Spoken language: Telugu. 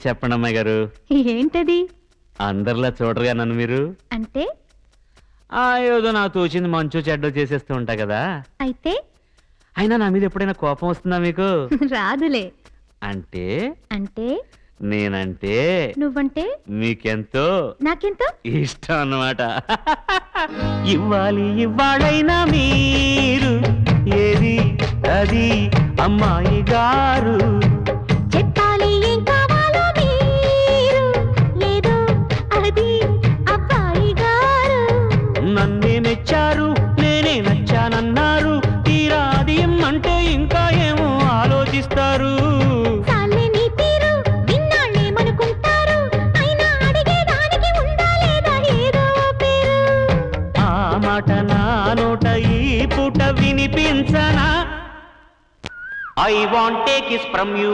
చెప్పండి అమ్మాయి గారు. ఏంటది? అందరిలా చూడరుగా నన్ను మీరు. అంటే ఏదో నాకు తోచింది మంచు చెడ్డో చేసేస్తూ ఉంటా కదా. అయితే అయినా నా మీద ఎప్పుడైనా కోపం వస్తుందా మీకు? రాదులే. అంటే అంటే నేనంటే నువ్వంటే మీకెంతో నాకెంతో ఇష్టం అన్నమాట. ఇవ్వాలి ఇవ్వాలైనా మీరు ఏది అది అమ్మాయి గారు. చెప్పాలి ఏం కావాలో మీరు ఏదో అది అబ్బాయి గారు. నన్నే మెచ్చారు నేనే నచ్చానన్నారు. తీరా అది అంటే ఇంకా ఏమో ఆలోచిస్తారు. చాలే నీ తీరు విన్నాళ్ళేమనుకుంటారు. అయినా అడిగేదానికి ఉందా లేదా ఏదో పేరు. ఆ మాట నా నోట ఈ పూట వినిపించనా? I want take kiss from you.